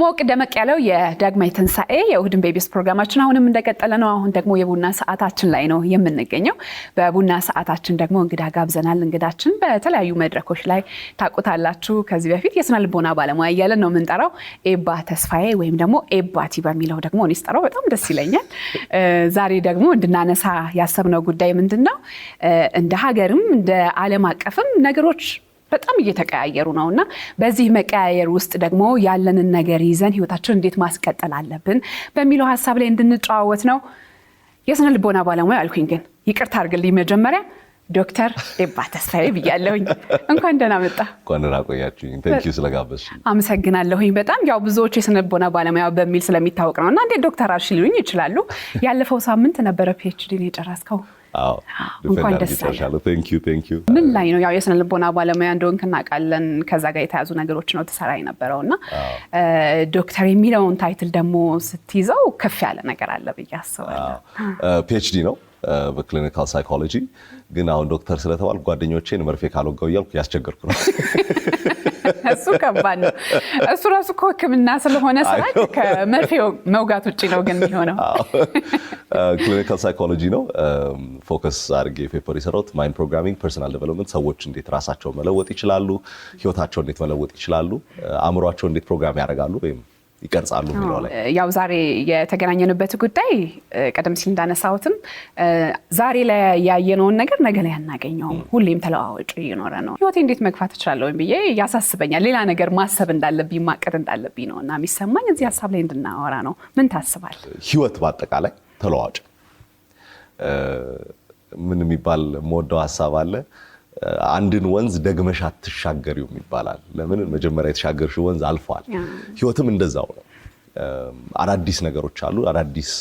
ሞቅ ደመቅ ያለው የዳግማይ ትንሳኤ የእሁድን ቤቢስ ፕሮግራማችን አሁንም እንደቀጠለ ነው። አሁን ደግሞ የቡና ሰዓታችን ላይ ነው የምንገኘው። በቡና ሰዓታችን ደግሞ እንግዳ ጋብዘናል። እንግዳችን በተለያዩ መድረኮች ላይ ታውቁታላችሁ። ከዚህ በፊት የስነ ልቦና ባለሙያ እያለን ነው የምንጠራው። ኤባ ተስፋዬ ወይም ደግሞ ኤባቲ በሚለው ደግሞ እንስጠራው በጣም ደስ ይለኛል። ዛሬ ደግሞ እንድናነሳ ያሰብነው ጉዳይ ምንድነው? እንደ ሀገርም እንደ ዓለም አቀፍም ነገሮች በጣም እየተቀያየሩ ነውና በዚህ መቀያየር ውስጥ ደግሞ ያለንን ነገር ይዘን ህይወታችንን እንዴት ማስቀጠል አለብን በሚለው ሐሳብ ላይ እንድንጫወት ነው። የስነ ልቦና ባለሙያ አልኩኝ፣ ግን ይቅርታ አድርግልኝ መጀመሪያ ዶክተር ኤባ ተስፋዬ ብያለሁኝ። እንኳን ደህና መጣ። እንኳን ደህና ቆያችሁኝ። ታንክ ዩ ስለጋበዝሽኝ። አመሰግናለሁኝ በጣም። ያው ብዙዎች የስነ ልቦና ባለሙያ በሚል ስለሚታወቅ ነውና እንዴ ዶክተር አልሽ ሊሉኝ ይችላሉ። ያለፈው ሳምንት ነበረ ፒኤችዲ ነው የጨረስከው። አዎ እንኳን ደስ አለህ። ታንክ ዩ ምን ላይ ነው? ያው የስነ ልቦና ባለሙያ እንደሆንክ እናውቃለን። ከዛ ጋር የተያዙ ነገሮች ነው ተሰራ የነበረውና ዶክተር የሚለውን ታይትል ደግሞ ስትይዘው ከፍ ያለ ነገር አለ ብዬ አስባለሁ። ፒኤችዲ ነው በክሊኒካል ሳይኮሎጂ። ግን አሁን ዶክተር ስለተባል ጓደኞቼን መርፌ ካልወጋው እያልኩ ያስቸገርኩ ነው። እሱ ከባድ ነው። እሱ ራሱ እኮ ሕክምና ስለሆነ ስራ ከመርፌ መውጋት ውጪ ነው ግን የሚሆነው። ክሊኒካል ሳይኮሎጂ ነው ፎከስ አድርጌ ፔፐር የሰራሁት። ማይንድ ፕሮግራሚንግ፣ ፐርሰናል ዴቨሎፕመንት፣ ሰዎች እንዴት ራሳቸውን መለወጥ ይችላሉ፣ ህይወታቸውን እንዴት መለወጥ ይችላሉ፣ አእምሯቸውን እንዴት ፕሮግራም ያደርጋሉ ወይም ይቀርጻሉ የሚለው ላይ ያው ዛሬ የተገናኘንበት ጉዳይ ቀደም ሲል እንዳነሳሁትም ዛሬ ላይ ያየነውን ነገር ነገ ላይ አናገኘውም። ሁሌም ተለዋዋጭ እየኖረ ነው። ህይወቴ እንዴት መግፋት እችላለሁ ብዬ ያሳስበኛል። ሌላ ነገር ማሰብ እንዳለብኝ ማቀድ እንዳለብኝ ነውና የሚሰማኝ እዚህ ሐሳብ ላይ እንድናወራ ነው። ምን ታስባል? ህይወት በአጠቃላይ ተለዋዋጭ ምን የሚባል ሞደው ሐሳብ አለ። አንድን ወንዝ ደግመሽ አትሻገሪው ይባላል። ለምን? መጀመሪያ የተሻገርሽው ወንዝ አልፏል። ህይወትም እንደዛው ነው። አዳዲስ ነገሮች አሉ፣ አዳዲስ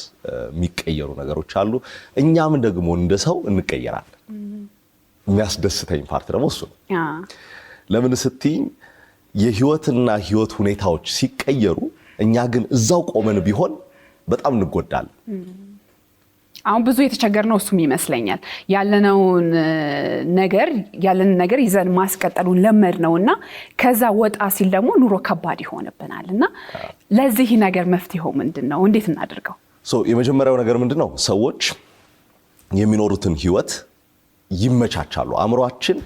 የሚቀየሩ ነገሮች አሉ። እኛም ደግሞ እንደ ሰው እንቀየራለን። የሚያስደስተኝ ፓርት ደግሞ እሱ ነው። ለምን ስትይኝ የህይወትና ህይወት ሁኔታዎች ሲቀየሩ እኛ ግን እዛው ቆመን ቢሆን በጣም እንጎዳለን። አሁን ብዙ የተቸገርነው እሱም ይመስለኛል። ያለንን ነገር ይዘን ማስቀጠሉን ለመድነውና ከዛ ወጣ ሲል ደግሞ ኑሮ ከባድ ይሆንብናልና ለዚህ ነገር መፍትሄው ምንድነው? እንዴት እናድርገው? የመጀመሪያው ነገር ምንድነው? ሰዎች የሚኖሩትን ህይወት ይመቻቻሉ። አእምሯችን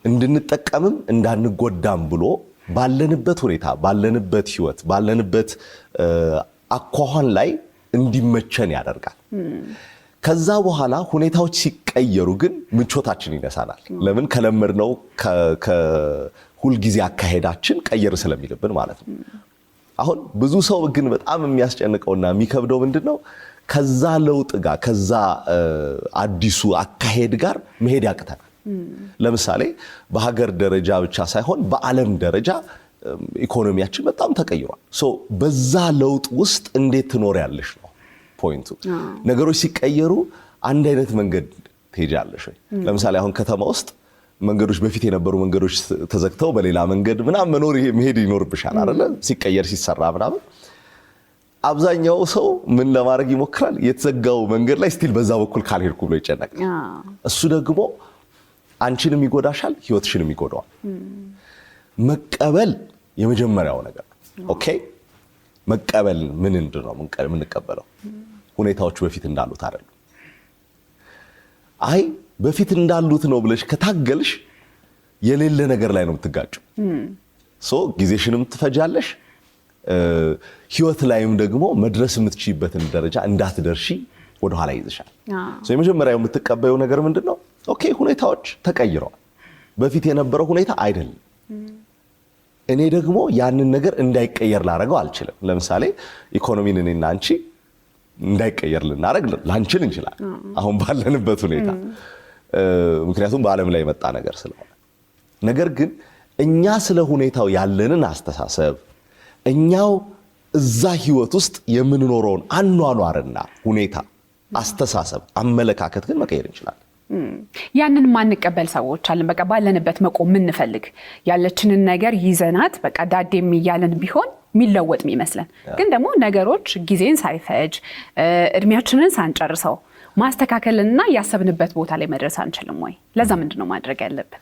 እንድንጠቀምም እንዳንጎዳም ብሎ ባለንበት ሁኔታ፣ ባለንበት ህይወት፣ ባለንበት አኳኋን ላይ እንዲመቸን ያደርጋል። ከዛ በኋላ ሁኔታዎች ሲቀየሩ ግን ምቾታችን ይነሳናል። ለምን? ከለመድነው ከሁልጊዜ አካሄዳችን ቀየር ስለሚልብን ማለት ነው። አሁን ብዙ ሰው ግን በጣም የሚያስጨንቀውና የሚከብደው ምንድነው? ከዛ ለውጥ ጋር ከዛ አዲሱ አካሄድ ጋር መሄድ ያቅተናል። ለምሳሌ በሀገር ደረጃ ብቻ ሳይሆን በዓለም ደረጃ ኢኮኖሚያችን በጣም ተቀይሯል። በዛ ለውጥ ውስጥ እንዴት ትኖሪያለሽ ነው ፖይንቱ። ነገሮች ሲቀየሩ አንድ አይነት መንገድ ትሄጃለሽ ወይ? ለምሳሌ አሁን ከተማ ውስጥ መንገዶች በፊት የነበሩ መንገዶች ተዘግተው በሌላ መንገድ ምናምን መሄድ ይኖርብሻል አይደለ? ሲቀየር ሲሰራ ምናምን አብዛኛው ሰው ምን ለማድረግ ይሞክራል? የተዘጋው መንገድ ላይ ስቲል በዛ በኩል ካልሄድኩ ብሎ ይጨነቃል። እሱ ደግሞ አንቺንም ይጎዳሻል፣ ህይወትሽንም ይጎዳዋል። መቀበል የመጀመሪያው ነገር ነው። ኦኬ መቀበል ምንድን ነው የምንቀበለው? ሁኔታዎች በፊት እንዳሉት አይደሉም። አይ በፊት እንዳሉት ነው ብለሽ ከታገልሽ የሌለ ነገር ላይ ነው የምትጋጭው። ጊዜሽንም ትፈጃለሽ፣ ህይወት ላይም ደግሞ መድረስ የምትችይበትን ደረጃ እንዳትደርሺ ወደኋላ ይዝሻል። የመጀመሪያው የምትቀበየው ነገር ምንድን ነው? ኦኬ ሁኔታዎች ተቀይረዋል፣ በፊት የነበረው ሁኔታ አይደለም። እኔ ደግሞ ያንን ነገር እንዳይቀየር ላደርገው አልችልም። ለምሳሌ ኢኮኖሚን እኔና አንቺ እንዳይቀየር ላንችል እንችላለን አሁን ባለንበት ሁኔታ፣ ምክንያቱም በዓለም ላይ የመጣ ነገር ስለሆነ። ነገር ግን እኛ ስለ ሁኔታው ያለንን አስተሳሰብ፣ እኛው እዛ ህይወት ውስጥ የምንኖረውን አኗኗርና ሁኔታ፣ አስተሳሰብ፣ አመለካከት ግን መቀየር እንችላለን። ያንን ማንቀበል ሰዎች አለን። በቃ ባለንበት መቆም ምንፈልግ ያለችንን ነገር ይዘናት በቃ ዳዴም እያለን ቢሆን የሚለወጥ የሚመስለን፣ ግን ደግሞ ነገሮች ጊዜን ሳይፈጅ እድሜያችንን ሳንጨርሰው ማስተካከልና ያሰብንበት ቦታ ላይ መድረስ አንችልም ወይ? ለዛ ምንድነው ማድረግ ያለብን?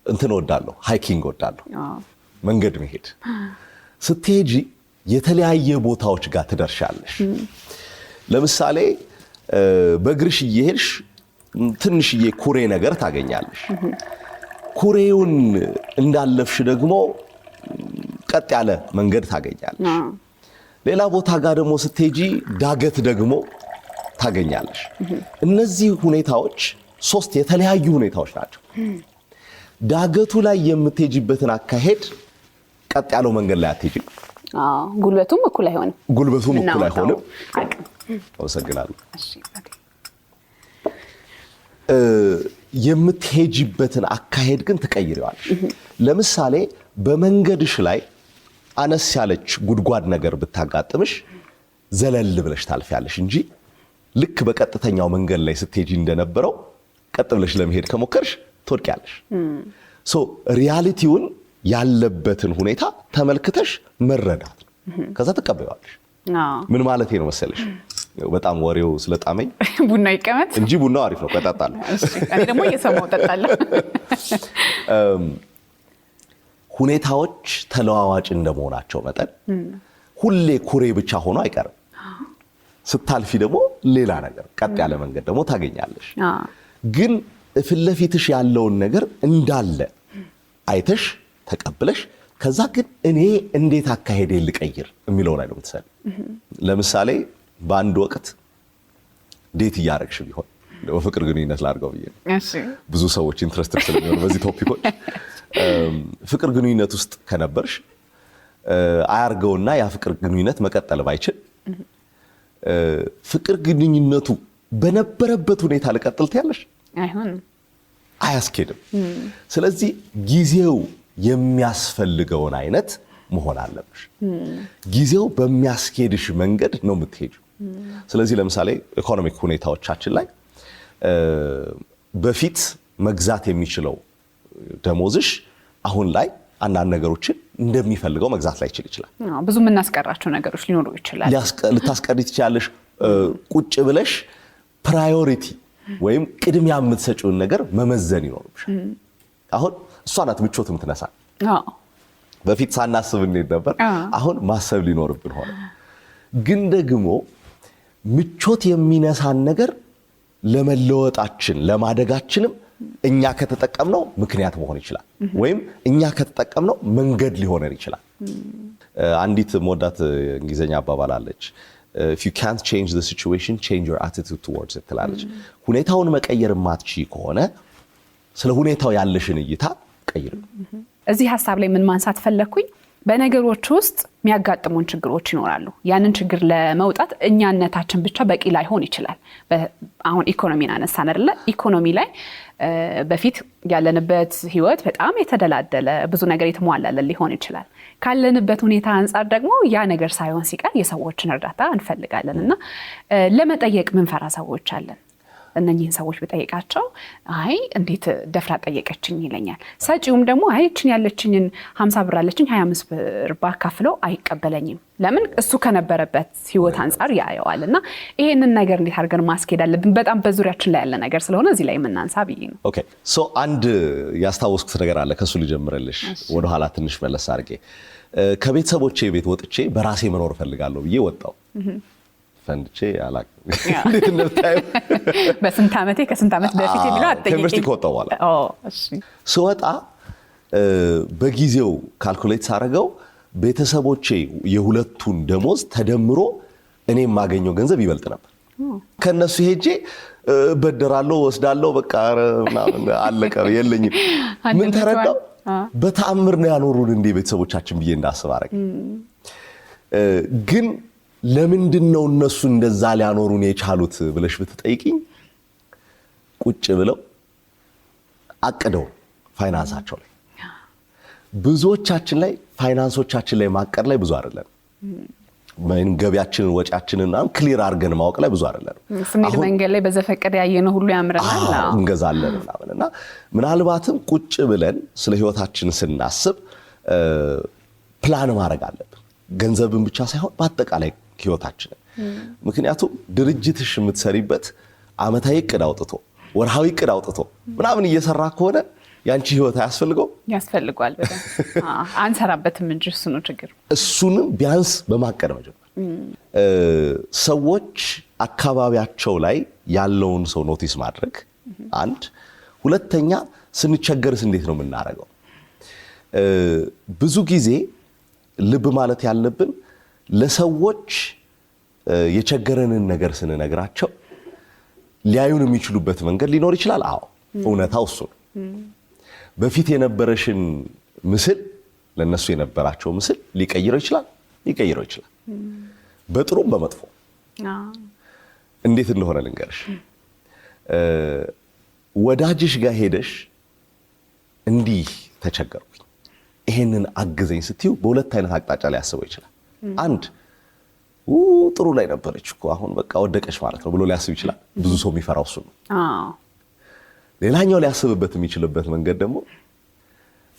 እንትን ወዳለሁ ሃይኪንግ ወዳለሁ መንገድ መሄድ ስትሄጂ የተለያየ ቦታዎች ጋር ትደርሻለሽ። ለምሳሌ በእግርሽ እየሄድሽ ትንሽዬ ኩሬ ነገር ታገኛለሽ። ኩሬውን እንዳለፍሽ ደግሞ ቀጥ ያለ መንገድ ታገኛለሽ። ሌላ ቦታ ጋር ደግሞ ስትሄጂ ዳገት ደግሞ ታገኛለሽ። እነዚህ ሁኔታዎች 3 የተለያዩ ሁኔታዎች ናቸው። ዳገቱ ላይ የምትሄጂበትን አካሄድ ቀጥ ያለው መንገድ ላይ አትሄጂም። ጉልበቱም እኩል አይሆንም። አመሰግናለሁ። የምትሄጂበትን አካሄድ ግን ትቀይሪዋለሽ። ለምሳሌ በመንገድሽ ላይ አነስ ያለች ጉድጓድ ነገር ብታጋጥምሽ ዘለል ብለሽ ታልፊያለሽ እንጂ ልክ በቀጥተኛው መንገድ ላይ ስትሄጂ እንደነበረው ቀጥ ብለሽ ለመሄድ ከሞከርሽ ትወድቂያለሽ። ሪያሊቲውን ያለበትን ሁኔታ ተመልክተሽ መረዳት ነው። ከዛ ትቀበያለሽ። ምን ማለት ነው መሰለሽ? በጣም ወሬው ስለጣመኝ ቡና ይቀመጥ እንጂ ቡናው አሪፍ ነው፣ እጠጣለሁ። እኔ ደግሞ እየሰማሁ እጠጣለሁ። ሁኔታዎች ተለዋዋጭ እንደመሆናቸው መጠን ሁሌ ኩሬ ብቻ ሆኖ አይቀርም። ስታልፊ ደግሞ ሌላ ነገር ቀጥ ያለ መንገድ ደግሞ ታገኛለሽ። ግን ፊት ለፊትሽ ያለውን ነገር እንዳለ አይተሽ ተቀብለሽ ከዛ ግን እኔ እንዴት አካሄዴ ልቀይር የሚለው ላይ ነው የምትሰሪ። ለምሳሌ በአንድ ወቅት ዴት እያደረግሽ ቢሆን በፍቅር ግንኙነት ላድርገው ብዬ ነው። ብዙ ሰዎች ኢንትረስትድ ስለሚሆኑ በዚህ ቶፒኮች ፍቅር ግንኙነት ውስጥ ከነበርሽ አያርገውና ያ ፍቅር ግንኙነት መቀጠል ባይችል ፍቅር ግንኙነቱ በነበረበት ሁኔታ ልቀጥል ትያለሽ? አይሆንም፣ አያስኬድም። ስለዚህ ጊዜው የሚያስፈልገውን አይነት መሆን አለብሽ። ጊዜው በሚያስኬድሽ መንገድ ነው የምትሄጂው። ስለዚህ ለምሳሌ ኢኮኖሚክ ሁኔታዎቻችን ላይ በፊት መግዛት የሚችለው ደሞዝሽ አሁን ላይ አንዳንድ ነገሮችን እንደሚፈልገው መግዛት ላይ ይችላል። ብዙ የምናስቀራቸው ነገሮች ሊኖሩ ይችላል። ልታስቀሪ ትችላለሽ። ቁጭ ብለሽ ፕራዮሪቲ ወይም ቅድሚያ የምትሰጪውን ነገር መመዘን ይኖርብሻል። አሁን እሷ ናት ምቾት የምትነሳ። በፊት ሳናስብ እንሄድ ነበር፣ አሁን ማሰብ ሊኖርብን ሆነ። ግን ደግሞ ምቾት የሚነሳን ነገር ለመለወጣችን ለማደጋችንም እኛ ከተጠቀምነው ምክንያት መሆን ይችላል፣ ወይም እኛ ከተጠቀምነው መንገድ ሊሆነን ይችላል። አንዲት ሞዳት እንግሊዘኛ አባባል አለች፣ if you can't change the situation, change your attitude towards it ትላለች። ሁኔታውን መቀየር ማትችይ ከሆነ ስለ ሁኔታው ያለሽን እይታ ቀይር። እዚህ ሐሳብ ላይ ምን ማንሳት ፈለኩኝ፣ በነገሮች ውስጥ የሚያጋጥሙን ችግሮች ይኖራሉ። ያንን ችግር ለመውጣት እኛነታችን ብቻ በቂ ላይሆን ይችላል። አሁን ኢኮኖሚን አነሳን አይደለ? ኢኮኖሚ ላይ በፊት ያለንበት ህይወት በጣም የተደላደለ ብዙ ነገር የተሟላለን ሊሆን ይችላል። ካለንበት ሁኔታ አንፃር ደግሞ ያ ነገር ሳይሆን ሲቀር የሰዎችን እርዳታ እንፈልጋለን እና ለመጠየቅ ምንፈራ ሰዎች አለን። እነኚህን ሰዎች በጠየቃቸው አይ እንዴት ደፍራ ጠየቀችኝ ይለኛል። ሰጪውም ደግሞ አይ እችን ያለችኝን 50 ብር አለችኝ 25 ብር ባካፍለው አይቀበለኝም። ለምን? እሱ ከነበረበት ህይወት አንፃር ያየዋልና ይሄንን ነገር እንዴት አድርገን ማስኬድ አለብን? በጣም በዙሪያችን ላይ ያለ ነገር ስለሆነ እዚህ ላይ የምናንሳ ብዬ ነው። ኦኬ ሶ አንድ ያስታወስኩት ነገር አለ፣ ከሱ ልጀምርልሽ። ወደ ኋላ ትንሽ መለስ አድርጌ ከቤተሰቦቼ ቤት ወጥቼ በራሴ መኖር ፈልጋለሁ ብዬ ወጣው። ፈንድቼ አላቅ እንዴት እንደምታዩ በስንት ዓመቴ ከስንት ዓመት በፊት የሚለው አጠየቀኝ። ከዩኒቨርሲቲ ከወጣሁ በኋላ እሺ ስወጣ በጊዜው ካልኩሌት ሳደርገው ቤተሰቦቼ የሁለቱን ደሞዝ ተደምሮ እኔ የማገኘው ገንዘብ ይበልጥ ነበር። ከነሱ ሄጄ በደራለሁ ወስዳለሁ በቃ ምናምን አለቀ የለኝም። ምን ተረዳው? በተአምር ነው ያኖሩን እንደ ቤተሰቦቻችን ብዬ እንዳስብ አደረገ። ግን ለምንድን ነው እነሱ እንደዛ ሊያኖሩን የቻሉት ብለሽ ብትጠይቂኝ ቁጭ ብለው አቅደው ፋይናንሳቸው ላይ ብዙዎቻችን ላይ ፋይናንሶቻችን ላይ ማቀድ ላይ ብዙ አይደለም። ምን ገቢያችንን ወጪያችንን ክሊር አድርገን ማወቅ ላይ ብዙ አይደለም። ስንሄድ መንገድ ላይ በዘፈቀደ ያየነው ሁሉ ያምረናል እንገዛለን እና ምናልባትም ቁጭ ብለን ስለ ህይወታችን ስናስብ ፕላን ማድረግ አለብን። ገንዘብን ብቻ ሳይሆን በአጠቃላይ ህይወታችንን። ምክንያቱም ድርጅትሽ የምትሰሪበት አመታዊ እቅድ አውጥቶ ወርሃዊ እቅድ አውጥቶ ምናምን እየሰራ ከሆነ ያንቺ ህይወት ያስፈልገው ያስፈልጋል በጣም አንሰራበትም እንጂ እሱ ነው ችግር። እሱንም ቢያንስ በማቀድ መጀመር ሰዎች አካባቢያቸው ላይ ያለውን ሰው ኖቲስ ማድረግ አንድ። ሁለተኛ ስንቸገርስ እንዴት ነው የምናደርገው? ብዙ ጊዜ ልብ ማለት ያለብን ለሰዎች የቸገረንን ነገር ስንነግራቸው ሊያዩን የሚችሉበት መንገድ ሊኖር ይችላል። አዎ እውነታው እሱ ነው። በፊት የነበረሽን ምስል ለነሱ የነበራቸው ምስል ሊቀይረው ይችላል። በጥሩም በመጥፎ እንዴት እንደሆነ ልንገርሽ። ወዳጅሽ ጋር ሄደሽ እንዲህ ተቸገርኩኝ ይሄንን አግዘኝ ስትዩ በሁለት አይነት አቅጣጫ ላይ ያስበው ይችላል። አንድ ጥሩ ላይ ነበረች እኮ አሁን በቃ ወደቀች ማለት ነው ብሎ ሊያስብ ይችላል። ብዙ ሰው የሚፈራው እሱ ነው። ሌላኛው ሊያስብበት የሚችልበት መንገድ ደግሞ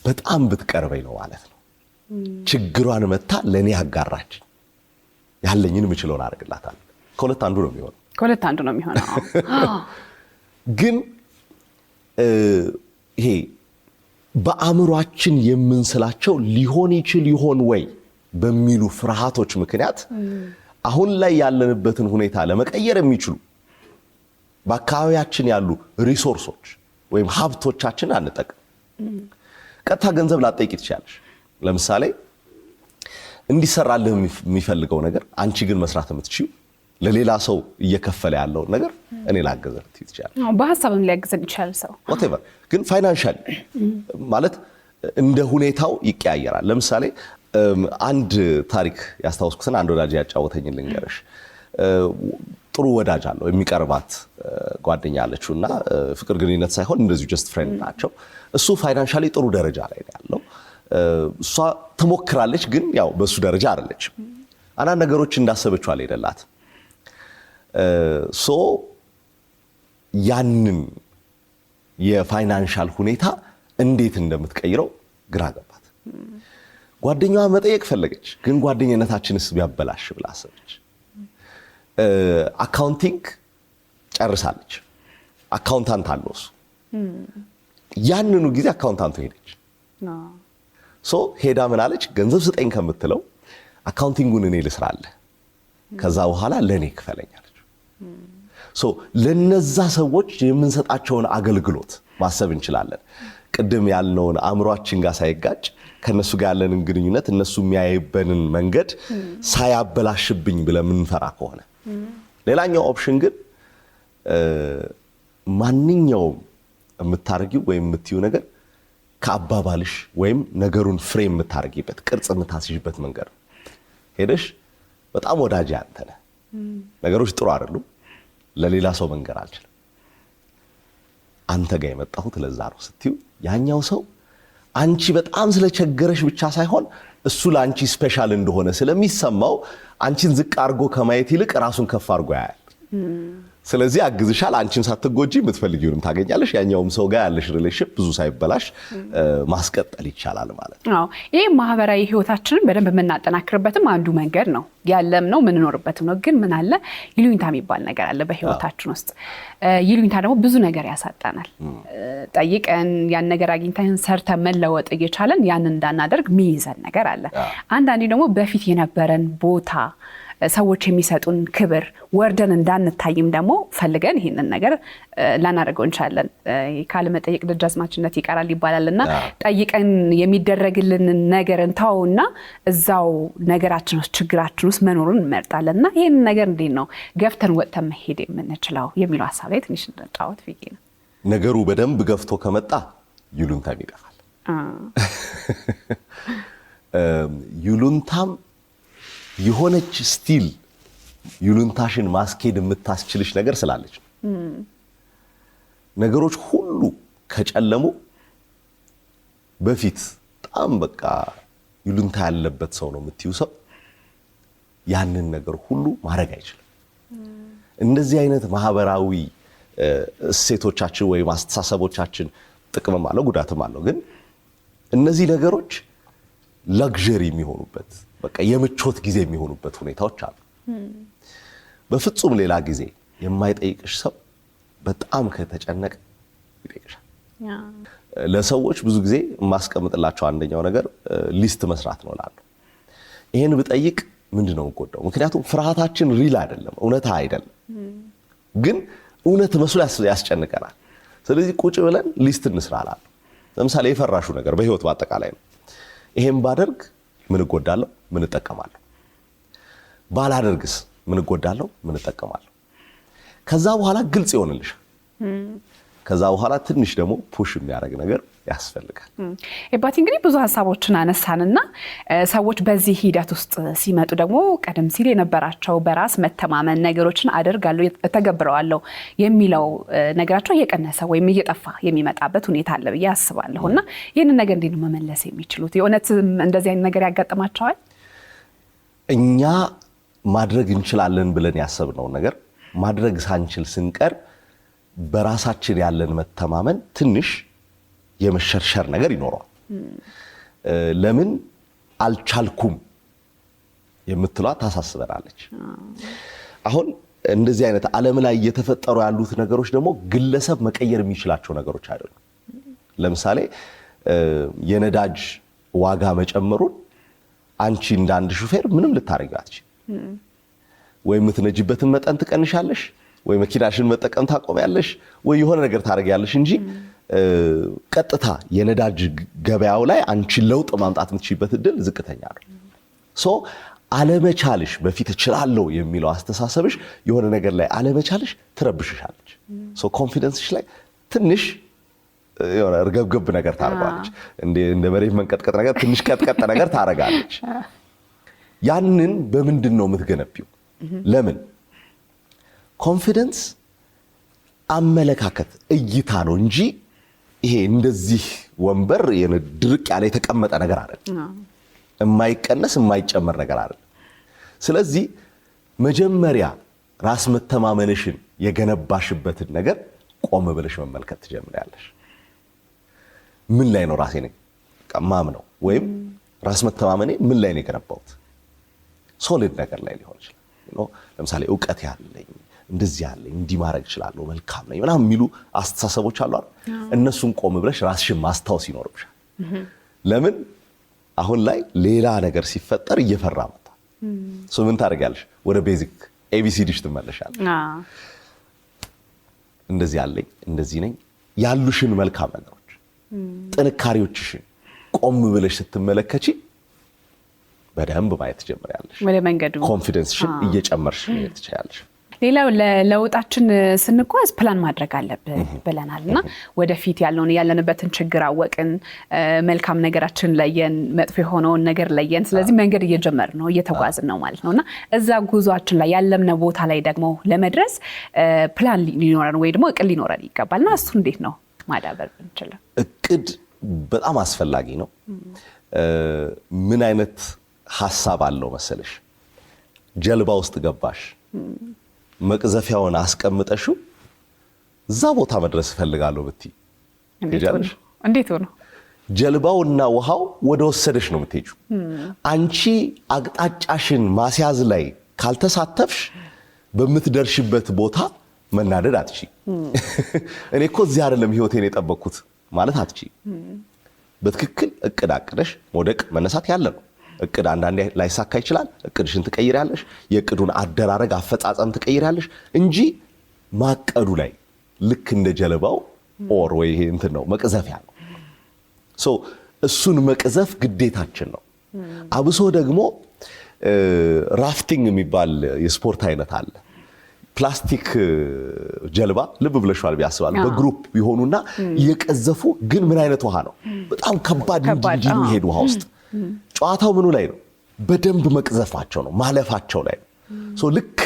በጣም ብትቀርበኝ ነው ማለት ነው። ችግሯን መታ ለኔ አጋራች ያለኝን የምችለውን አድርግላታለሁ። ከሁለት አንዱ ነው የሚሆነው። ግን ይሄ በአእምሯችን የምንስላቸው ሊሆን ይችል ይሆን ወይ በሚሉ ፍርሃቶች ምክንያት አሁን ላይ ያለንበትን ሁኔታ ለመቀየር የሚችሉ በአካባቢያችን ያሉ ሪሶርሶች ወይም ሀብቶቻችን አንጠቅም። ቀጥታ ገንዘብ ላትጠይቂ ትችላለሽ። ለምሳሌ እንዲሰራልህ የሚፈልገው ነገር አንቺ ግን መስራት የምትችይው ለሌላ ሰው እየከፈለ ያለው ነገር እኔ ላገዘህ ትችላለሽ። በሐሳብም ሊያግዘን ይችላል ሰው whatever። ግን ፋይናንሻሊ ማለት እንደ ሁኔታው ይቀያየራል። ለምሳሌ አንድ ታሪክ ያስታውስኩትን አንድ ወዳጅ ያጫወተኝ ልንገርሽ። ጥሩ ወዳጅ አለው የሚቀርባት ጓደኛ አለችውና ፍቅር ግንኙነት ሳይሆን እንደዚሁ ጀስት ፍሬንድ ናቸው። እሱ ፋይናንሻሊ ጥሩ ደረጃ ላይ ያለው፣ እሷ ትሞክራለች ግን ያው በሱ ደረጃ አይደለችም። አንዳንድ ነገሮች እንዳሰበችው አልሄደላት። ሶ ያንን የፋይናንሻል ሁኔታ እንዴት እንደምትቀይረው ግራ ገባት። ጓደኛዋ መጠየቅ ፈለገች ግን ጓደኝነታችንስ ቢያበላሽ ብላ አሰበች። አካውንቲንግ ጨርሳለች። አካውንታንት አለው እሱ። ያንኑ ጊዜ አካውንታንቱ ሄደች። ሶ ሄዳ ምን አለች? ገንዘብ ስጠኝ ከምትለው አካውንቲንጉን እኔ ልስራለህ፣ ከዛ በኋላ ለኔ ክፈለኛለች። ሶ ለነዛ ሰዎች የምንሰጣቸውን አገልግሎት ማሰብ እንችላለን። ቅድም ያልነውን አእምሯችን ጋር ሳይጋጭ ከነሱ ጋር ያለንን ግንኙነት እነሱ የሚያዩበንን መንገድ ሳያበላሽብኝ ብለን የምንፈራ ከሆነ፣ ሌላኛው ኦፕሽን ግን ማንኛውም የምታርጊው ወይም የምትዩ ነገር ከአባባልሽ ወይም ነገሩን ፍሬም የምታርጊበት ቅርጽ የምታስይዥበት መንገድ ሄደሽ በጣም ወዳጅ አንተ ነህ፣ ነገሮች ጥሩ አይደሉም፣ ለሌላ ሰው መንገር አልችልም፣ አንተ ጋር የመጣሁት ለዛ ነው ስትዩ ያኛው ሰው አንቺ በጣም ስለቸገረሽ ብቻ ሳይሆን እሱ ለአንቺ ስፔሻል እንደሆነ ስለሚሰማው አንቺን ዝቅ አድርጎ ከማየት ይልቅ ራሱን ከፍ አድርጎ ያያል። ስለዚህ አግዝሻል፣ አንቺም ሳትጎጂ የምትፈልጊውንም ታገኛለሽ። ያኛውም ሰው ጋር ያለሽ ሪሌሽን ብዙ ሳይበላሽ ማስቀጠል ይቻላል ማለት ነው። አዎ ይሄ ማህበራዊ ህይወታችንን በደንብ የምናጠናክርበትም አንዱ መንገድ ነው። ያለም ነው የምንኖርበትም ነው። ግን ምን አለ ይሉኝታ የሚባል ነገር አለ በህይወታችን ውስጥ። ይሉኝታ ደግሞ ብዙ ነገር ያሳጣናል። ጠይቀን ያን ነገር አግኝተን ሰርተን መለወጥ እየቻለን ያንን እንዳናደርግ ሚይዘን ነገር አለ። አንዳንዴ ደግሞ በፊት የነበረን ቦታ ሰዎች የሚሰጡን ክብር ወርደን እንዳንታይም ደግሞ ፈልገን ይሄንን ነገር ላናደርገው እንችላለን። ካለ መጠየቅ ደጃዝማችነት ይቀራል ይባላልና ጠይቀን የሚደረግልን ነገር እንተውና እዛው ነገራችን ውስጥ ችግራችን ውስጥ መኖሩን እንመርጣለንና ይሄን ነገር እንዴት ነው ገፍተን ወጥተን መሄድ የምንችለው የሚለው ሐሳብ ላይ ትንሽ እንጫወት ብዬ ነው። ነገሩ በደንብ ገፍቶ ከመጣ ይሉንታም ይጠፋል። ይሉንታም የሆነች ስቲል ይሉንታሽን ማስኬድ የምታስችልሽ ነገር ስላለች ነገሮች ሁሉ ከጨለሙ በፊት በጣም በቃ ይሉንታ ያለበት ሰው ነው የምትዩ ሰው ያንን ነገር ሁሉ ማድረግ አይችልም። እንደዚህ አይነት ማህበራዊ እሴቶቻችን ወይም አስተሳሰቦቻችን ጥቅምም አለው ጉዳትም አለው። ግን እነዚህ ነገሮች ለግዠሪ የሚሆኑበት በቃ የምቾት ጊዜ የሚሆኑበት ሁኔታዎች አሉ። በፍጹም ሌላ ጊዜ የማይጠይቅሽ ሰው በጣም ከተጨነቀ ይጠይቅሻል። ለሰዎች ብዙ ጊዜ ማስቀምጥላቸው አንደኛው ነገር ሊስት መስራት ነው እላለሁ። ይሄን ብጠይቅ ምንድነው የምጎዳው? ምክንያቱም ፍርሃታችን ሪል አይደለም፣ እውነታ አይደለም፣ ግን እውነት መስሎ ያስጨንቀናል። ስለዚህ ቁጭ ብለን ሊስት እንስራ እላለሁ። ለምሳሌ የፈራሹ ነገር በህይወት በአጠቃላይ ነው። ይሄን ባደርግ ምን እጎዳለሁ? ምን እጠቀማለሁ? ባላደርግስ ምን እጎዳለሁ? ምን እጠቀማለሁ? ከዛ በኋላ ግልጽ ይሆንልሽ። ከዛ በኋላ ትንሽ ደግሞ ፑሽ የሚያደርግ ነገር ያስፈልጋል። ኤባቲ እንግዲህ ብዙ ሀሳቦችን አነሳንና ሰዎች በዚህ ሂደት ውስጥ ሲመጡ ደግሞ ቀደም ሲል የነበራቸው በራስ መተማመን ነገሮችን አደርጋለሁ እተገብረዋለሁ የሚለው ነገራቸው እየቀነሰ ወይም እየጠፋ የሚመጣበት ሁኔታ አለ ብዬ አስባለሁና ይህንን ነገር እንዴት ነው መመለስ የሚችሉት? የእውነት እንደዚህ አይነት ነገር ያጋጥማቸዋል? እኛ ማድረግ እንችላለን ብለን ያሰብነው ነገር ማድረግ ሳንችል ስንቀር በራሳችን ያለን መተማመን ትንሽ የመሸርሸር ነገር ይኖረዋል። ለምን አልቻልኩም የምትሏ ታሳስበናለች። አሁን እንደዚህ አይነት ዓለም ላይ እየተፈጠሩ ያሉት ነገሮች ደግሞ ግለሰብ መቀየር የሚችላቸው ነገሮች አይደሉም። ለምሳሌ የነዳጅ ዋጋ መጨመሩን አንቺ እንደ አንድ ሹፌር ምንም ልታረጊው አትችይ። ወይ የምትነጂበትን መጠን ትቀንሻለሽ፣ ወይ መኪናሽን መጠቀም ታቆሚያለሽ፣ ወይ የሆነ ነገር ታረጊያለሽ እንጂ ቀጥታ የነዳጅ ገበያው ላይ አንቺ ለውጥ ማምጣት የምትችይበት እድል ዝቅተኛ ነው። ሶ አለመቻልሽ በፊት እችላለሁ የሚለው አስተሳሰብሽ የሆነ ነገር ላይ አለመቻልሽ ትረብሽሻለች። ሶ ኮንፊደንስሽ ላይ ትንሽ የሆነ እርገብገብ ነገር ታረጋለች። እንደ መሬት መንቀጥቀጥ ነገር ትንሽ ቀጥቀጥ ነገር ታረጋለች። ያንን በምንድን ነው የምትገነቢው? ለምን ኮንፊደንስ አመለካከት እይታ ነው እንጂ ይሄ እንደዚህ ወንበር ድርቅ ያለ የተቀመጠ ነገር አይደለም። የማይቀነስ የማይጨመር ነገር አይደለም። ስለዚህ መጀመሪያ ራስ መተማመንሽን የገነባሽበትን ነገር ቆም ብለሽ መመልከት ትጀምሪያለሽ። ምን ላይ ነው ራሴን ማምነው ወይም ራስ መተማመኔ ምን ላይ ነው የገነባሁት? ሶሊድ ነገር ላይ ሊሆን ይችላል። ለምሳሌ ዕውቀት ያለኝ እንደዚህ ያለኝ እንዲህ ማድረግ እችላለሁ መልካም ነኝ ምናምን የሚሉ አስተሳሰቦች አሉ አይደል? እነሱን ቆም ብለሽ ራስሽን ማስታወስ ይኖርብሻል። ለምን አሁን ላይ ሌላ ነገር ሲፈጠር እየፈራ መጣ። ምን ታደርጊያለሽ? ወደ ቤዚክ ኤቢሲዲሽ ትመለሻለሽ። እንደዚህ ያለኝ እንደዚህ ነኝ ያሉሽን መልካም ነገሮች ጥንካሬዎችሽን ቆም ብለሽ ስትመለከቺ በደንብ ማየት ትጀምሪያለሽ። ወደ መንገዱ ኮንፊደንስሽን እየጨመርሽ መሄድ ትችያለሽ። ሌላው ለለውጣችን ስንጓዝ ፕላን ማድረግ አለብን ብለናልና ወደፊት ያለንበትን ችግር አወቅን፣ መልካም ነገራችን ለየን፣ መጥፎ የሆነውን ነገር ለየን። ስለዚህ መንገድ እየጀመርን ነው እየተጓዝን ነው ማለት ነውና እዛ ጉዟችን ላይ ያለምነው ቦታ ላይ ደግሞ ለመድረስ ፕላን ሊኖረን ወይ ደግሞ እቅድ ሊኖረን ይገባልና እሱ እንዴት ነው ማዳበር እንችላለን? እቅድ በጣም አስፈላጊ ነው። ምን አይነት ሐሳብ አለው መሰለሽ? ጀልባ ውስጥ ገባሽ፣ መቅዘፊያውን አስቀምጠሽው እዛ ቦታ መድረስ እፈልጋለሁ ብትይ እንዴት ሆኖ ጀልባውና ውሃው ወደ ወሰደሽ ነው የምትሄጂው። አንቺ አቅጣጫሽን ማስያዝ ላይ ካልተሳተፍሽ በምትደርሽበት ቦታ መናደድ አትቺ። እኔ እኮ እዚህ አይደለም ህይወቴን የጠበቅኩት ማለት አትቺ። በትክክል እቅድ አቅደሽ መውደቅ መነሳት ያለ ነው። እቅድ አንዳንዴ ላይሳካ ይችላል። እቅድሽን ትቀይሪያለሽ፣ የእቅዱን አደራረግ አፈጻጸም ትቀይሪያለሽ እንጂ ማቀዱ ላይ ልክ እንደ ጀልባው ኦር ወይ ይሄ እንትን ነው መቅዘፊያ ነው። ሶ እሱን መቅዘፍ ግዴታችን ነው። አብሶ ደግሞ ራፍቲንግ የሚባል የስፖርት አይነት አለ። ፕላስቲክ ጀልባ ልብ ብለሽዋል ቢያስባሉ በግሩፕ ይሆኑና እየቀዘፉ ግን ምን አይነት ውሃ ነው? በጣም ከባድ እንዲህ የሚሄድ ውሃ ውስጥ ጨዋታው ምኑ ላይ ነው? በደንብ መቅዘፋቸው ነው፣ ማለፋቸው ላይ ነው። ሶ ልክ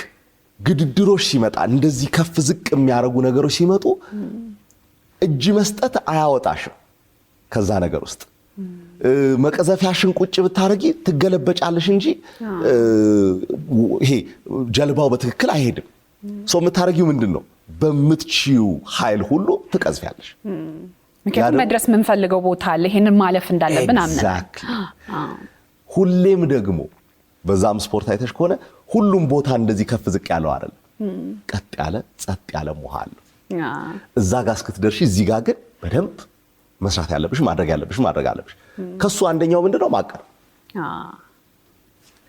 ግድድሮች ሲመጣ እንደዚህ ከፍ ዝቅ የሚያደርጉ ነገሮች ሲመጡ እጅ መስጠት አያወጣሽም ከዛ ነገር ውስጥ። መቅዘፊያሽን ቁጭ ብታረጊ ትገለበጫለሽ እንጂ ይሄ ጀልባው በትክክል አይሄድም። ሶ የምታረጊው ምንድነው? በምትችዩ ኃይል ሁሉ ትቀዝፊያለሽ። ምክንያቱም መድረስ የምንፈልገው ቦታ አለ፣ ይሄንን ማለፍ እንዳለብን አምነን። ሁሌም ደግሞ በዛም ስፖርት አይተሽ ከሆነ ሁሉም ቦታ እንደዚህ ከፍ ዝቅ ያለው አይደለም። ቀጥ ያለ ጸጥ ያለ ውሃ አለ። እዛ ጋር እስክትደርሺ እዚህ ጋር ግን በደንብ መስራት ያለብሽ ማድረግ አለብሽ። ከሱ አንደኛው ምንድነው ማቀድ።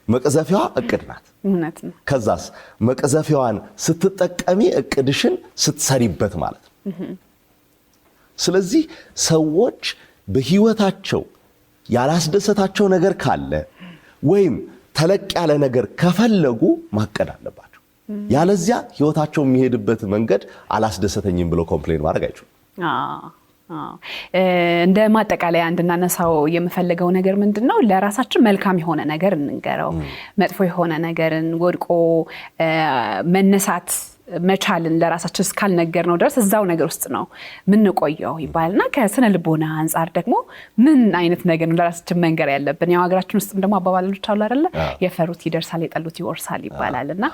መቀዘፊያዋ እቅድ ናት። እውነት ነው። ከዛስ መቀዘፊያዋን ስትጠቀሚ እቅድሽን ስትሰሪበት ማለት ነው። ስለዚህ ሰዎች በህይወታቸው ያላስደሰታቸው ነገር ካለ ወይም ተለቅ ያለ ነገር ከፈለጉ ማቀድ አለባቸው። ያለዚያ ህይወታቸው የሚሄድበት መንገድ አላስደሰተኝም ብለው ኮምፕሌን ማድረግ አይችሉም። እንደ ማጠቃለያ እንድናነሳው የምፈልገው ነገር ምንድነው? ለራሳችን መልካም የሆነ ነገር እንንገረው። መጥፎ የሆነ ነገርን ወድቆ መነሳት መቻልን ለራሳችን እስካልነገር ነው ድረስ እዛው ነገር ውስጥ ነው ምን ቆየው ይባልና ከስነ ልቦና አንፃር ደግሞ ምን አይነት ነገር ነው ለራሳችን መንገር ያለብን? ያው ሀገራችን ውስጥም ደግሞ አባባሎች አሉ አይደለ? የፈሩት ይደርሳል የጠሉት ይወርሳል ይባላልና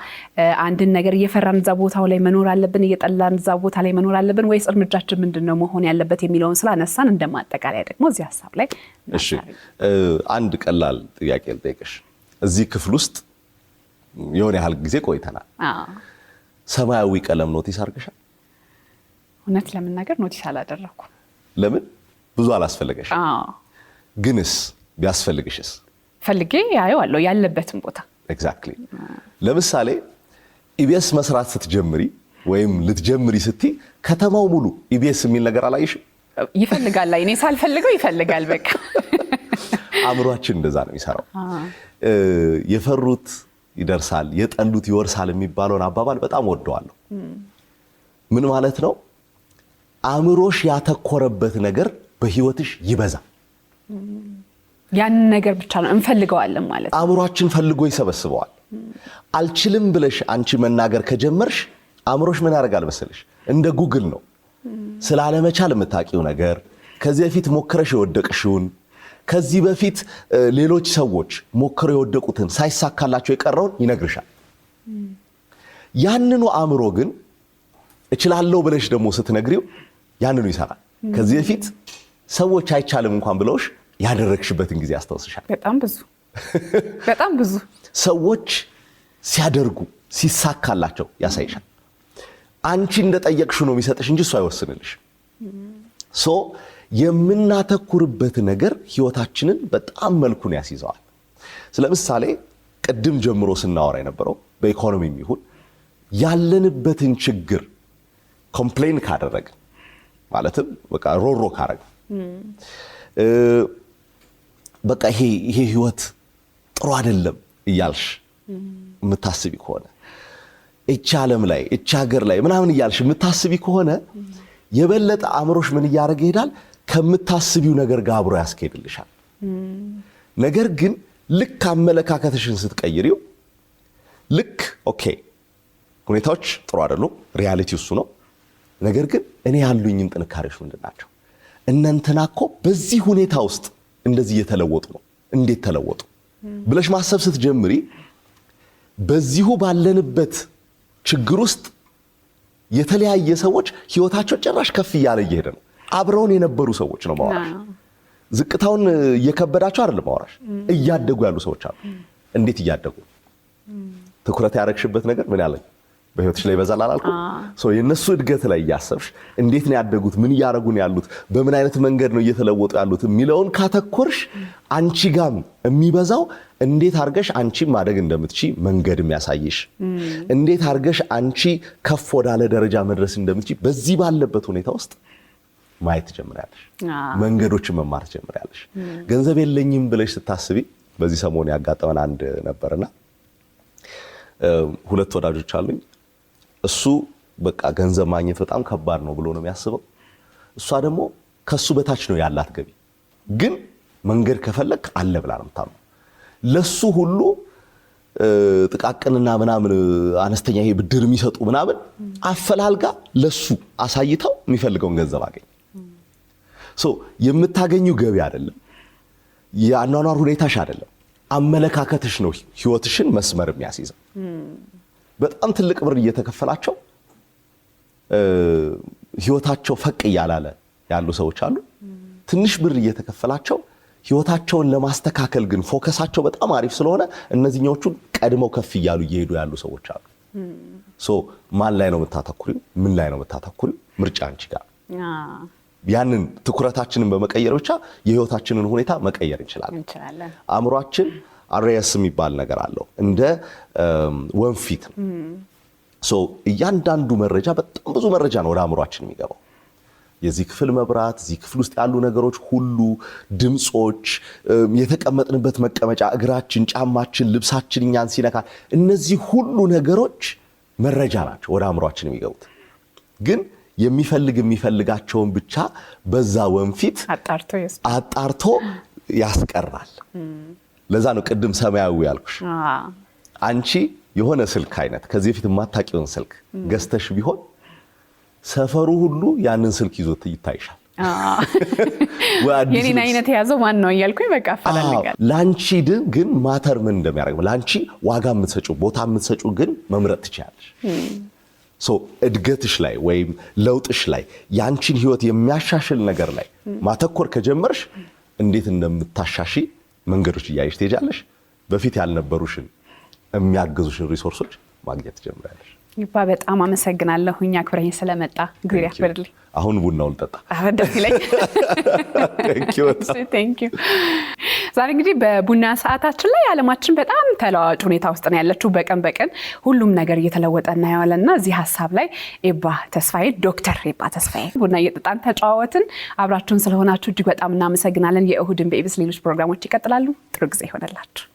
አንድን ነገር እየፈራን እዛ ቦታው ላይ መኖር አለብን፣ እየጠላን እዛ ቦታ ላይ መኖር አለብን ወይስ እርምጃችን ምንድነው መሆን ያለበት የሚለውን ስላነሳን እንደማጠቃለያ ደግሞ እዚህ ሐሳብ ላይ እሺ አንድ ቀላል ጥያቄ ልጠይቅሽ። እዚህ ክፍል ውስጥ የሆነ ያህል ጊዜ ቆይተናል። ሰማያዊ ቀለም ኖቲስ አድርገሻል? እውነት ለመናገር ኖቲስ አላደረኩም። ለምን? ብዙ አላስፈልገሽ። ግንስ ቢያስፈልግሽስ? ፈልጌ ያየዋለሁ ያለበትን ቦታ። ኤግዛክትሊ። ለምሳሌ ኢቢኤስ መስራት ስትጀምሪ ወይም ልትጀምሪ ስትይ ከተማው ሙሉ ኢቢኤስ የሚል ነገር አላየሽም? ይፈልጋል። እኔ ሳልፈልገው ይፈልጋል። በቃ አእምሯችን እንደዛ ነው የሚሰራው። የፈሩት ይደርሳል የጠሉት ይወርሳል የሚባለውን አባባል በጣም ወደዋለሁ። ምን ማለት ነው? አእምሮሽ ያተኮረበት ነገር በህይወትሽ ይበዛል። ያን ነገር ብቻ ነው እንፈልገዋለን ማለት ነው። አእምሮአችን ፈልጎ ይሰበስበዋል። አልችልም ብለሽ አንቺ መናገር ከጀመርሽ አእምሮሽ ምን ያደርጋል መሰለሽ? እንደ ጉግል ነው። ስላለመቻል የምታውቂው ነገር፣ ከዚህ በፊት ሞክረሽ የወደቅሽውን፣ ከዚህ በፊት ሌሎች ሰዎች ሞክረው የወደቁትን ሳይሳካላቸው የቀረውን ይነግርሻል። ያንኑ አእምሮ ግን እችላለሁ ብለሽ ደግሞ ስትነግሪው ያንኑ ይሰራል። ከዚህ በፊት ሰዎች አይቻልም እንኳን ብለውሽ ያደረግሽበትን ጊዜ ያስታውስሻል። በጣም ብዙ ሰዎች ሲያደርጉ ሲሳካላቸው ያሳይሻል። አንቺ እንደጠየቅሽው ነው የሚሰጥሽ እንጂ እሱ አይወስንልሽ። የምናተኩርበት ነገር ህይወታችንን በጣም መልኩን ያስይዘዋል። ስለምሳሌ ቅድም ጀምሮ ስናወራ የነበረው በኢኮኖሚም ይሁን ያለንበትን ችግር ኮምፕሌን ካደረግን ማለትም በቃ ሮሮ ካደረግን በቃ ይሄ ህይወት ጥሩ አይደለም እያልሽ የምታስቢ ከሆነ እቺ ዓለም ላይ እቺ ሀገር ላይ ምናምን እያልሽ የምታስቢ ከሆነ የበለጠ አእምሮሽ ምን እያደረገ ይሄዳል? ከምታስቢው ነገር ጋር አብሮ ያስኬድልሻል። ነገር ግን ልክ አመለካከትሽን ስትቀይሪው ልክ ኦኬ ሁኔታዎች ጥሩ አይደሉም፣ ሪያሊቲ እሱ ነው። ነገር ግን እኔ ያሉኝን ጥንካሬዎች ምንድናቸው? እነንተና እኮ በዚህ ሁኔታ ውስጥ እንደዚህ እየተለወጡ ነው፣ እንዴት ተለወጡ ብለሽ ማሰብ ስትጀምሪ በዚሁ ባለንበት ችግር ውስጥ የተለያየ ሰዎች ህይወታቸው ጭራሽ ከፍ እያለ እየሄደ ነው። አብረውን የነበሩ ሰዎች ነው ማወራሽ። ዝቅታውን እየከበዳቸው አይደለም ማወራሽ። እያደጉ ያሉ ሰዎች አሉ። እንዴት እያደጉ? ትኩረት ያደረግሽበት ነገር ምን ያለ በህይወትሽ ላይ ይበዛል አላልኩም? የነሱ እድገት ላይ እያሰብሽ እንዴት ነው ያደጉት፣ ምን እያደረጉ ነው ያሉት፣ በምን አይነት መንገድ ነው እየተለወጡ ያሉት የሚለውን ካተኮርሽ አንቺ ጋም የሚበዛው እንዴት አርገሽ አንቺ ማደግ እንደምትችይ መንገድ የሚያሳይሽ፣ እንዴት አርገሽ አንቺ ከፍ ወዳለ ደረጃ መድረስ እንደምትችይ በዚህ ባለበት ሁኔታ ውስጥ ማየት ትጀምሪያለሽ። መንገዶችን መማር ትጀምሪያለሽ። ገንዘብ የለኝም ብለሽ ስታስቢ በዚህ ሰሞን ያጋጠመን አንድ ነበርና ሁለት ወዳጆች አሉኝ። እሱ በቃ ገንዘብ ማግኘት በጣም ከባድ ነው ብሎ ነው የሚያስበው። እሷ ደግሞ ከሱ በታች ነው ያላት ገቢ፣ ግን መንገድ ከፈለክ አለ ብላ ነው የምታምነው። ለሱ ሁሉ ጥቃቅንና ምናምን አነስተኛ ይሄ ብድር የሚሰጡ ምናምን አፈላልጋ ለሱ አሳይተው የሚፈልገውን ገንዘብ አገኝ። የምታገኙ ገቢ አይደለም፣ የአኗኗር ሁኔታሽ አይደለም፣ አመለካከትሽ ነው ህይወትሽን መስመር የሚያስይዘው። በጣም ትልቅ ብር እየተከፈላቸው ህይወታቸው ፈቅ እያላለ ያሉ ሰዎች አሉ። ትንሽ ብር እየተከፈላቸው ህይወታቸውን ለማስተካከል ግን ፎከሳቸው በጣም አሪፍ ስለሆነ እነዚህኞቹ ቀድመው ከፍ እያሉ እየሄዱ ያሉ ሰዎች አሉ። ማን ላይ ነው የምታተኩሪው? ምን ላይ ነው የምታተኩሪው? ምርጫ አንቺ ጋር። ያንን ትኩረታችንን በመቀየር ብቻ የህይወታችንን ሁኔታ መቀየር እንችላለን። አእምሯችን አሬስ የሚባል ነገር አለው እንደ ወንፊት እያንዳንዱ መረጃ በጣም ብዙ መረጃ ነው ወደ አእምሯችን የሚገባው። የዚህ ክፍል መብራት፣ እዚህ ክፍል ውስጥ ያሉ ነገሮች ሁሉ፣ ድምጾች፣ የተቀመጥንበት መቀመጫ፣ እግራችን፣ ጫማችን፣ ልብሳችን እኛን ሲነካ፣ እነዚህ ሁሉ ነገሮች መረጃ ናቸው ወደ አእምሯችን የሚገቡት። ግን የሚፈልጋቸውን ብቻ በዛ ወንፊት አጣርቶ ያስቀራል። ለዛ ነው ቅድም ሰማያዊ ያልኩሽ። አንቺ የሆነ ስልክ አይነት ከዚህ በፊት የማታውቂውን ስልክ ገዝተሽ ቢሆን ሰፈሩ ሁሉ ያንን ስልክ ይዞት ይታይሻል። የኔን አይነት የያዘው ማን ነው እያልኩኝ በቃ አፈላልጋለሁ። ላንቺ ግን ማተር ምን እንደሚያደርግ ላንቺ ዋጋ የምትሰጪው ቦታ የምትሰጪው ግን መምረጥ ትችያለሽ። እድገትሽ ላይ ወይም ለውጥሽ ላይ ያንቺን ህይወት የሚያሻሽል ነገር ላይ ማተኮር ከጀመርሽ እንዴት እንደምታሻሺ መንገዶች እያየሽ ትሄጃለሽ። በፊት ያልነበሩሽን የሚያግዙሽን ሪሶርሶች ማግኘት ትጀምራለሽ። ይባ በጣም አመሰግናለሁኝ አክብረኝ ስለመጣ። እግዚአብሔር ያክብርልኝ። አሁን ቡናውን ጠጣ። ደስ ይለኛል። ቴንክ ዩ። ዛሬ እንግዲህ በቡና ሰዓታችን ላይ ዓለማችን በጣም ተለዋዋጭ ሁኔታ ውስጥ ነው ያለችው። በቀን በቀን ሁሉም ነገር እየተለወጠ እናየዋለንና እዚህ ሀሳብ ላይ ኤባ ተስፋዬ ዶክተር ኤባ ተስፋዬ ቡና እየጠጣን ተጫዋወትን። አብራችሁን ስለሆናችሁ እጅግ በጣም እናመሰግናለን። የእሁድን በኢቢኤስ ሌሎች ፕሮግራሞች ይቀጥላሉ። ጥሩ ጊዜ ይሆነላችሁ።